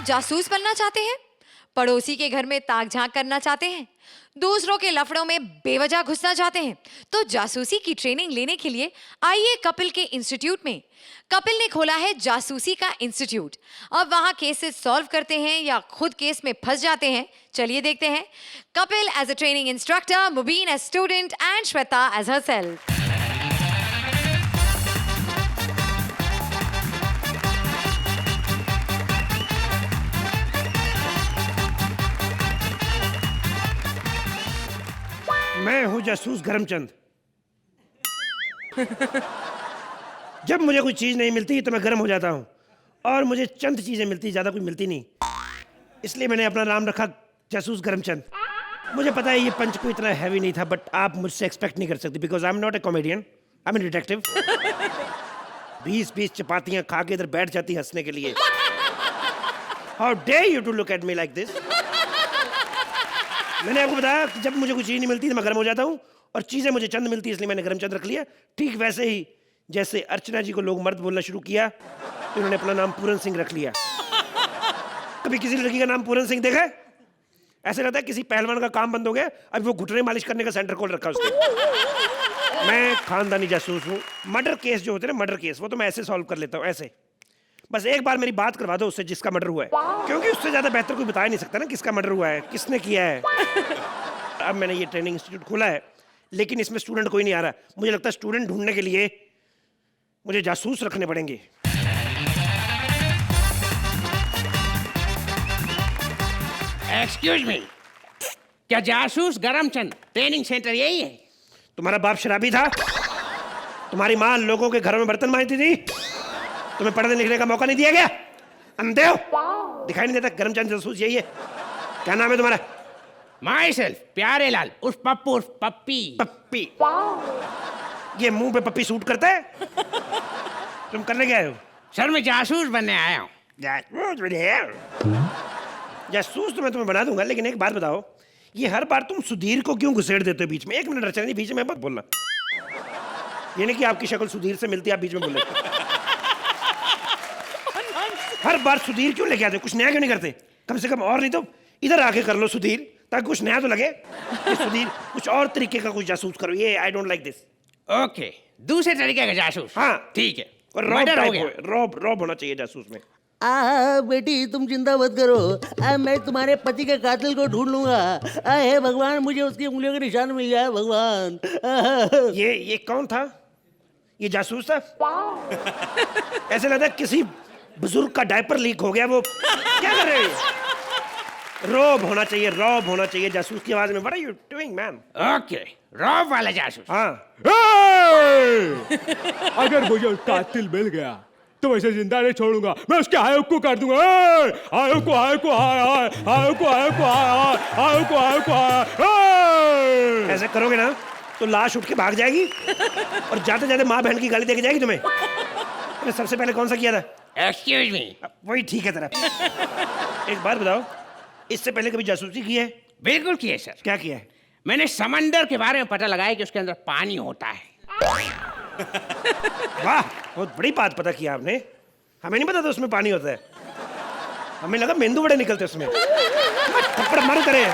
जासूस बनना चाहते हैं? पड़ोसी के घर में ताक झांक करना चाहते हैं? दूसरों के लफड़ों में बेवजह घुसना चाहते हैं? तो जासूसी की ट्रेनिंग लेने के लिए आइए कपिल के इंस्टीट्यूट में। कपिल ने खोला है जासूसी का इंस्टीट्यूट। अब वहां केसेस सॉल्व करते हैं या खुद केस में फंस जाते हैं? चलिए देखते हैं। Kapil as a training instructor, Mubeen as student and Shweta as herself. मैं हूं जासूस करमचंद। जब मुझे कोई चीज नहीं मिलती तो मैं गर्म हो जाता हूं, और मुझे चंद चीजें मिलती, ज्यादा कोई मिलती नहीं। इसलिए मैंने अपना नाम रखा जासूस करमचंद। मुझे पता है ये पंच को इतना हैवी नहीं था, बट आप मुझसे एक्सपेक्ट नहीं कर सकते because I am not a comedian, I am a detective. 20-20 चपातियां खा के इधर बैठ जाती हंसने के लिए। How dare you to look at me like this. मैंने आपको बताया कि जब मुझे कोई चीज नहीं मिलती तो मैं गर्म हो जाता हूँ, और चीजें मुझे चंद मिलती है इसलिए मैंने गर्मचंद रख लिया। ठीक वैसे ही जैसे अर्चना जी को लोग मर्द बोलना शुरू किया तो उन्होंने अपना नाम पूरन सिंह रख लिया। कभी किसी लड़की का नाम पूरन सिंह देखा है? ऐसे लगता है किसी पहलवान का काम बंद हो गया, अब वो घुटने मालिश करने का सेंटर खोल रखा उसने। मैं खानदानी जासूस हूँ। मर्डर केस जो होते हैं ना, मर्डर केस, वो तो मैं ऐसे सॉल्व कर लेता हूँ, ऐसे। बस एक बार मेरी बात करवा दो उससे जिसका मर्डर हुआ है, क्योंकि उससे ज्यादा बेहतर कोई बता नहीं सकता ना किसका मर्डर हुआ है, किसने किया है। अब मैंने ये ट्रेनिंग इंस्टीट्यूट खोला है, लेकिन इसमें स्टूडेंट कोई नहीं आ रहा। मुझे लगता है स्टूडेंट ढूंढने के लिए मुझे जासूस रखने पड़ेंगे। एक्सक्यूज मी, क्या जासूस करमचंद ट्रेनिंग सेंटर यही है? तुम्हारा बाप शराबी था, तुम्हारी माँ लोगों के घरों में बर्तन मांजती थी, तुम्हें पढ़ने लिखने का मौका नहीं दिया गया, अंधे हो, दिखाई नहीं देता? करमचंद जासूस यही है। क्या नाम है तुम्हारा? माई सेल्फ प्यारे लाल उर्फ पप्पू उर्फ पप्पी। पप्पी। ये मुंह पे पप्पी सूट करता है? तुम करने क्या आए हो? सर मैं जासूस बनने आया हूँ। जासूस तो मैं तुम्हें बना दूंगा, लेकिन एक बात बताओ, ये हर बार तुम सुधीर को क्यों घुसेड़ देते हो बीच में? एक मिनट रचना जी, बीच में मत बोलना। ये नहीं कि आपकी शक्ल सुधीर से मिलती है, आप बीच में बोले। हर बार सुधीर क्यों लेके आते हो? कुछ नया क्यों नहीं करते? कम से कम और नहीं तो इधर आके कर लो सुधीर, ताकि कुछ नया तो लगे। सुधीर कुछ और तरीके का कुछ जासूस करो। ये I don't like this. Okay, दूसरे तरीके का जासूस। हाँ ठीक है। और रॉब होना चाहिए जासूस में। बेटी तुम चिंता मत करो, मैं तुम्हारे पति के कातिल को ढूंढ लूंगा। हे भगवान, मुझे उसकी उंगलियों के निशान मिल जाए भगवान। ये कौन था? ये जासूस था? ऐसे लगता है किसी बुजुर्ग का डायपर लीक हो गया। वो क्या कर रहे हैं? रॉब होना चाहिए, रॉब होना चाहिए जासूस की आवाज में। What are you doing man? Okay, Rob वाला जासूस। हाँ। अगर मुझे कातिल मिल गया तो मैं इसे जिंदा नहीं छोड़ूंगा, मैं उसके आयोग को काट दूंगा। आयोग को ऐसे करोगे ना तो लाश उठ के भाग जाएगी, और जाते जाते माँ बहन की गाली देके जाएगी तुम्हें। तुमने सबसे पहले कौन सा किया था? Excuse me. वही ठीक है तेरा। एक बात बताओ, इससे पहले कभी जासूसी की है? बिल्कुल किए सर। क्या किया है? मैंने समंदर के बारे में पता लगाया कि उसके अंदर पानी होता है। वाह, बहुत बड़ी बात पता किया आपने। हमें नहीं पता था उसमें पानी होता है। हमें लगा मेंदू बड़े निकलते उसमें। थप्पड़ मारू करे। ये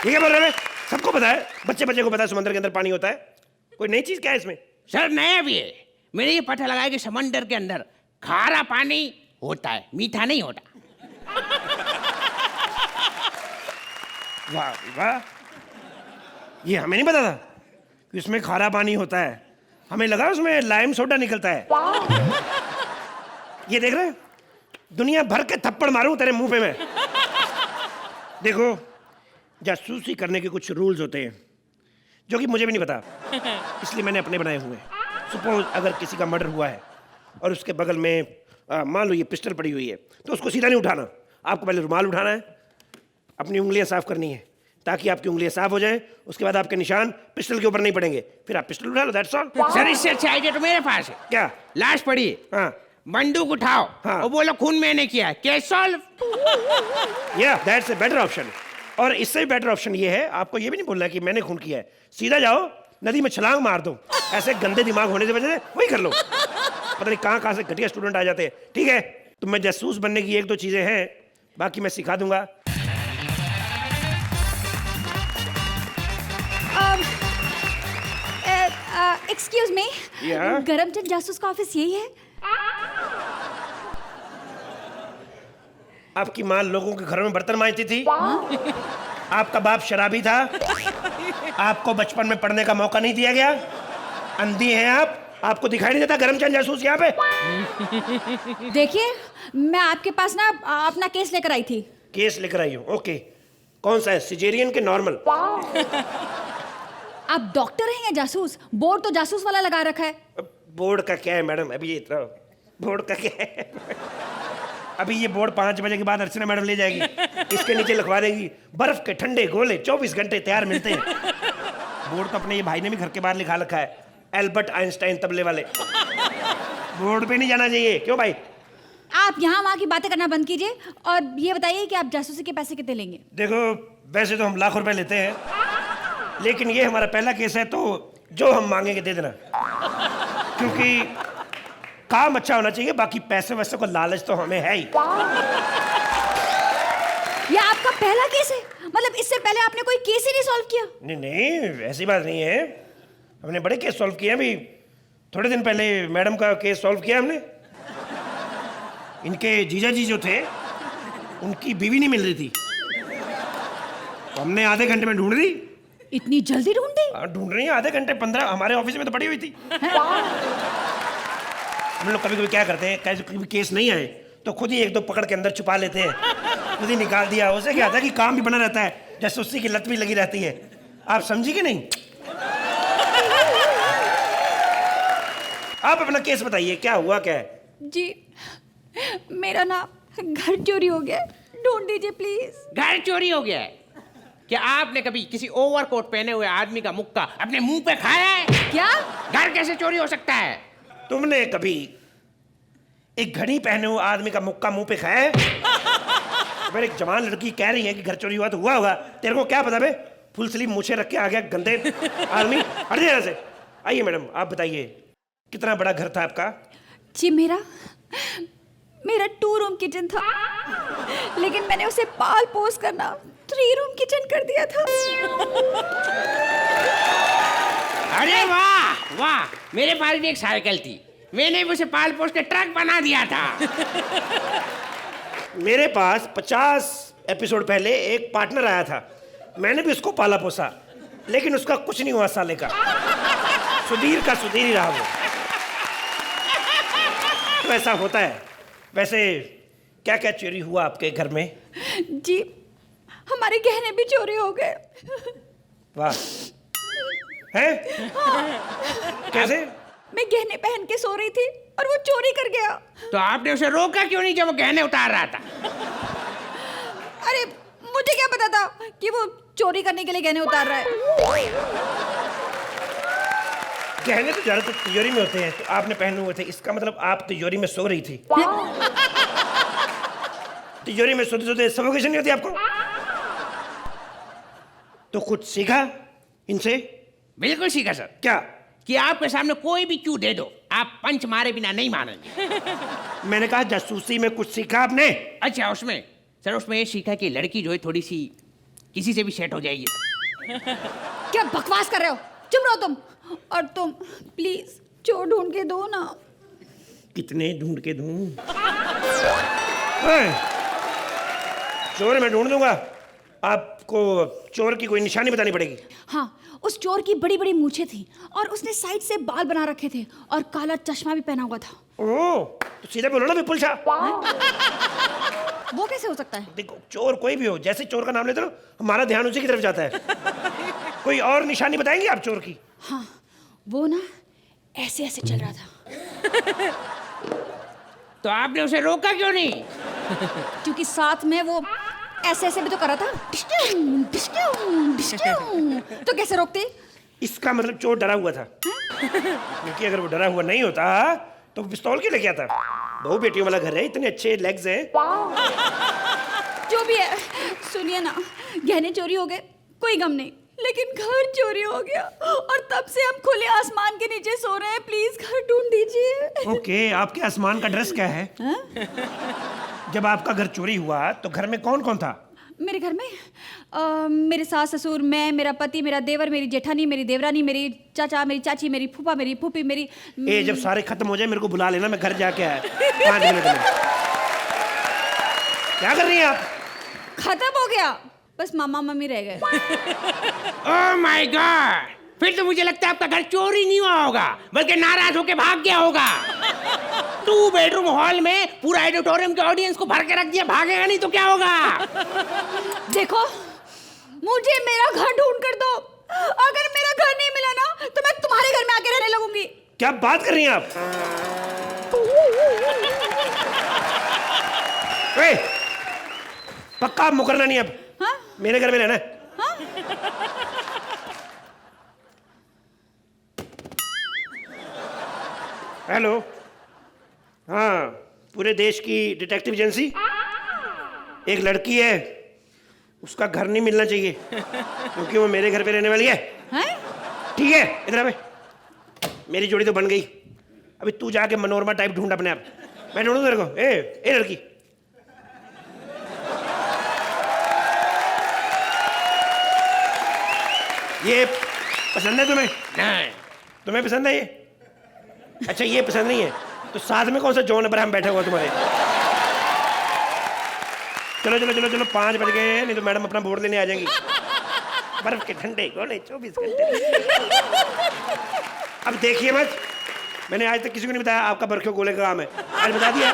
क्या बोल रहे हैं? सबको पता है, बच्चे को पता है समंदर के अंदर पानी होता है। कोई नई चीज क्या है इसमें? सर नया भी है। मैंने ये पता लगाया कि समंदर के अंदर खारा पानी होता है, मीठा नहीं होता। वाह वाह, ये हमें नहीं पता था कि इसमें खारा पानी होता है। हमें लगा उसमें लाइम सोडा निकलता है। ये देख रहे हैं, दुनिया भर के थप्पड़ मारूं तेरे मुंह पे मैं। देखो, जासूसी करने के कुछ रूल्स होते हैं जो कि मुझे भी नहीं पता, इसलिए मैंने अपने बनाए हुए हैं। सपोज अगर किसी का मर्डर हुआ है और उसके बगल में मान लो ये पिस्टल पड़ी हुई है, तो उसको सीधा नहीं उठाना। आपको पहले रुमाल उठाना है, अपनी उंगलियां साफ करनी है ताकि आपकी उंगलियां साफ हो जाएं। उसके बाद आपके निशान पिस्टल के ऊपर नहीं पड़ेंगे, फिर आप पिस्टल उठा लो। That's all. सर इससे अच्छा आइडिया तो मेरे पास है। क्या? लाश पड़ी है, हाँ, बंदूक उठाओ, हाँ। और बोलो खून मैंने किया है। Case solve. या दैट्स ए बेटर ऑप्शन। और इससे भी बेटर ऑप्शन ये है, आपको ये भी नहीं बोलना है कि मैंने खून किया है। सीधा जाओ नदी में छलांग मार दो। ऐसे गंदे दिमाग होने की वजह से वही कर लो। पता नहीं कहाँ से घटिया स्टूडेंट आ जाते हैं। ठीक है, तुम में जासूस बनने की एक दो चीजें हैं, बाकी मैं सिखा दूंगा। Excuse me, Yeah? गरमचंद जासूस का ऑफिस यही है? आपकी माँ लोगों के घरों में बर्तन मांजती थी, आपका बाप शराबी था, आपको बचपन में पढ़ने का मौका नहीं दिया गया, अंधी हैं आप, आपको दिखाई नहीं देता गरमचंद जासूस यहाँ पे? देखिए, मैं आपके पास ना अपना केस लेकर आई थी। केस लेकर आई हो, ओके। कौन सा है, सिजेरियन के नॉर्मल? आप डॉक्टर हैं या जासूस? बोर्ड तो जासूस वाला लगा रखा है। बोर्ड का क्या है मैडम, अभी ये इतना बोर्ड का क्या है? अभी ये बोर्ड 5 बजे के बाद अर्चना मैडम ले जाएगी, इसके नीचे लिखवा देगी बर्फ के ठंडे गोले 24 घंटे तैयार मिलते हैं। बोर्ड तो अपने ये भाई ने भी घर के बाहर लिखा रखा है, एल्बर्ट आइंस्टाइन तबले वाले। बोर्ड पे नहीं जाना चाहिए, क्यों भाई? आप यहाँ वहाँ की बातें करना बंद कीजिए और ये बताइए कि आप जासूसी के पैसे कितने लेंगे? देखो, वैसे तो हम लाख रुपए लेते हैं, लेकिन ये हमारा पहला केस है, तो जो हम मांगेंगे दे देना, क्योंकि काम अच्छा होना चाहिए, बाकी पैसे वैसे को लालच तो हमें है ही। ये आपका पहला केस है? मतलब इससे पहले आपने कोई केस ही नहीं सॉल्व किया? नहीं नहीं, ऐसी बात नहीं है, हमने बड़े केस सॉल्व किए। अभी थोड़े दिन पहले मैडम का केस सॉल्व किया हमने। इनके जीजा जी जो थे, उनकी बीवी नहीं मिल रही थी, तो हमने आधे घंटे में ढूंढ दी। इतनी जल्दी ढूंढ दी? ढूंढ रही है, आधे घंटे 15, हमारे ऑफिस में तो पड़ी हुई थी। हम लोग कभी कभी क्या करते हैं, कभी केस नहीं आए तो खुद ही एक दो पकड़ के अंदर छुपा लेते हैं, खुद ही निकाल दिया। उससे क्या होता है कि काम भी बना रहता है, जासूसी की लत भी लगी रहती है। आप समझी कि नहीं? आप अपना केस बताइए, क्या हुआ, क्या है? जी, मेरा ना घर चोरी हो गया, ढूंढ दीजिए प्लीज। घर चोरी हो गया है? क्या आपने कभी किसी ओवरकोट पहने हुए आदमी का मुक्का अपने मुंह पे खाया है? क्या? घर कैसे चोरी हो सकता है? तुमने कभी एक घड़ी पहने हुए आदमी का मुक्का मुंह पे खाया है? अगर एक जवान लड़की कह रही है कि घर चोरी हुआ तो हुआ होगा, तेरे को क्या पता बे? फुल स्लीव मूछें रख के आ गया गंदे आदमी। हट जाए यहाँ से। आइए मैडम, आप बताइए कितना बड़ा घर था आपका? जी, मेरा 2 रूम किचन था, लेकिन मैंने उसे पाल पोस करना 3 रूम किचन कर दिया था। अरे वाह वाह, मेरे पास भी एक साइकिल थी, मैंने भी उसे पाल पोस के ट्रक बना दिया था। मेरे पास 50 एपिसोड पहले एक पार्टनर आया था, मैंने भी उसको पाला पोसा, लेकिन उसका कुछ नहीं हुआ साले का, सुधीर का सुधीर ही रहा वो। तो ऐसा होता है। वैसे क्या क्या चोरी हुआ आपके घर में? जी, हमारे गहने भी चोरी हो गए। वाह, हैं? कैसे? मैं गहने पहन के सो रही थी और वो चोरी कर गया। तो आपने उसे रोका क्यों नहीं जब वो गहने उतार रहा था? अरे मुझे क्या पता था कि वो चोरी करने के लिए गहने उतार रहा है। गहने तो ज्यादातर तिजोरी में होते हैं, तो आपने पहने हुए थे, इसका मतलब आप तिजोरी में सो रही थी। तिजोरी में सोते सोते सफोकेशन नहीं होती आपको? तो कुछ सीखा इनसे? बिल्कुल सीखा सर। क्या? कि आपके सामने कोई भी क्यों दे दो, आप पंच मारे बिना नहीं मानेंगे। मैंने कहा जासूसी में कुछ सीखा आपने? अच्छा, उसमें ये सीखा कि लड़की जो है थोड़ी सी किसी से भी सेट हो जाएगी। क्या बकवास कर रहे हो? चुप रहो तुम। और तुम प्लीज चोर ढूंढ के दो ना। कितने ढूंढ के दूं? चोर मैं ढूंढ दूंगा, आपको चोर की कोई निशानी बतानी पड़ेगी। हाँ, उस चोर की बड़ी बड़ी मूछें थी और उसने साइड से बाल बना रखे थे और काला चश्मा भी पहना हुआ था। ओह, तो सीधे बोलो ना विपुल शाह। वो कैसे हो सकता है? देखो, चोर कोई भी हो, जैसे चोर का नाम लेते हो हमारा ध्यान उसी की तरफ जाता है। कोई और निशानी बताएंगे आप चोर की? हाँ, वो ना ऐसे ऐसे चल रहा था। तो आपने उसे रोका क्यों नहीं? क्योंकि साथ में वो ऐसे ऐसे भी तो कर रहा था। डिस्क्यूं, डिस्क्यूं, डिस्क्यूं। तो कैसे रोकते? इसका मतलब चोर डरा हुआ था। क्योंकि अगर वो डरा हुआ नहीं होता तो पिस्तौल क्यों लेके आता? दो बेटियों वाला घर है, इतने अच्छे लेग्स हैं। जो भी है, सुनिए ना, गहने चोरी हो गए, कोई गम नहीं, लेकिन घर चोरी हो गया और तब से हम खुले आसमान के नीचे सो रहे हैं। प्लीज घर ढूंढ दीजिए। ओके, आपके आसमान का ड्रेस क्या है? जब आपका घर चोरी हुआ तो घर में कौन कौन था? मेरे घर में मेरे सास ससुर, मैं, मेरा पति, मेरा देवर, मेरी जेठानी, मेरी देवरानी, मेरी चाचा, मेरी चाची, मेरी फूफा, मेरी फूफी, मेरी जब सारे खत्म हो जाए मेरे को बुला लेना, मैं घर जाके आया 5 मिनट में। क्या कर रही हैं आप? खत्म हो गया, बस मामा मम्मी रह गए। ओह माय गॉड, फिर तो मुझे लगता है आपका घर चोरी नहीं हुआ होगा, बल्कि नाराज होके भाग गया होगा। 2 बेडरूम हॉल में पूरा ऑडिटोरियम के ऑडियंस को भर के रख दिया, भागेगा नहीं तो क्या होगा? देखो, मुझे मेरा घर ढूंढ कर दो। अगर मेरा घर नहीं मिला ना तो मैं तुम्हारे घर में आके रहने लगूंगी। क्या बात कर रही हैं आप? ए, पक्का आप मुकरना नहीं अब? हाँ? मेरे घर में रहना। हाँ? हेलो, हाँ, पूरे देश की डिटेक्टिव एजेंसी। एक लड़की है, उसका घर नहीं मिलना चाहिए क्योंकि वो मेरे घर पे रहने वाली है। हैं? ठीक है, इधर आ बे। मेरी जोड़ी तो बन गई, अभी तू जाके मनोरमा टाइप ढूंढ अपने आप। मैं ढूंढूं तेरे को? ए लड़की, ये पसंद है तुम्हें? नहीं। तुम्हें पसंद है ये? अच्छा, ये पसंद नहीं है तो साथ में कौन सा जॉन अब्राहम बैठा हुआ तुम्हारे? चलो चलो चलो चलो, 5 बज गए हैं, नहीं तो मैडम अपना बोर्ड लेने आ जाएंगी। बर्फ के ठंडे गोले 24 घंटे। अब देखिए मत, मैंने आज तक किसी को नहीं बताया आपका बर्फ के गोले का काम है, आज बता दिया।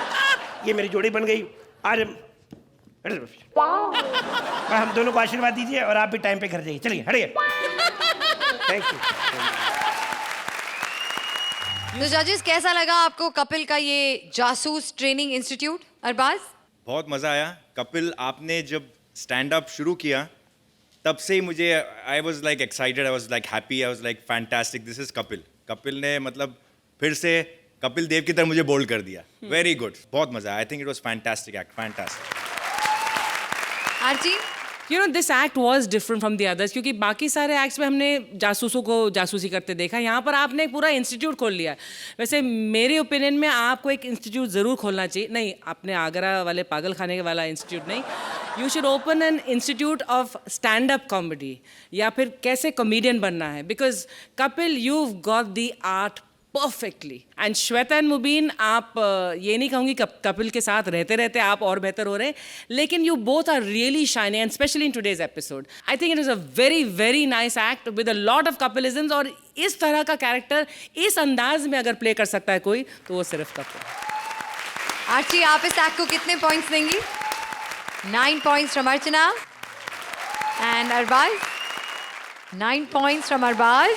ये मेरी जोड़ी बन गई आज। और हम दोनों को आशीर्वाद दीजिए और आप भी टाइम पे घर जाइए। चलिए हटिए। Thank you. तो जजेस, कैसा लगा आपको कपिल का ये जासूस ट्रेनिंग इंस्टीट्यूट? अरबाज? बहुत मज़ा आया। कपिल, आपने जब स्टैंड अप शुरू किया तब से ही मुझे I was like excited, I was like happy, I was like fantastic, this is Kapil. Kapil ने मतलब फिर से कपिल देव की तरह मुझे बोल्ड कर दिया। वेरी गुड, बहुत मज़ा आया। आई think it was fantastic act, fantastic. Aarti? You know this act was different from the others, क्योंकि बाकी सारे एक्ट्स में हमने जासूसों को जासूसी करते देखा, यहाँ पर आपने एक पूरा इंस्टीट्यूट खोल लिया। वैसे मेरे ओपिनियन में आपको एक इंस्टीट्यूट ज़रूर खोलना चाहिए। नहीं, आपने आगरा वाले पागल खाने वाला इंस्टीट्यूट नहीं, you should open an institute of stand up comedy, या फिर कैसे कॉमेडियन बनना है। Because Kapil, you got the art perfectly, and Shweta and Mubeen, आप ये नहीं कहूँगी कपिल के साथ रहते रहते आप और बेहतर हो रहे हैं, लेकिन you both are really shining, and specially in today's episode. I think it is a very very nice act with a lot of Kapilisms, और इस तरह का कैरेक्टर इस अंदाज में अगर प्ले कर सकता है कोई, तो वो सिर्फ कपिल। आरती, आप इस एक्ट को कितने पॉइंट्स देंगी? 9 points from Archana. And Arbaz? 9 points from Arbaz.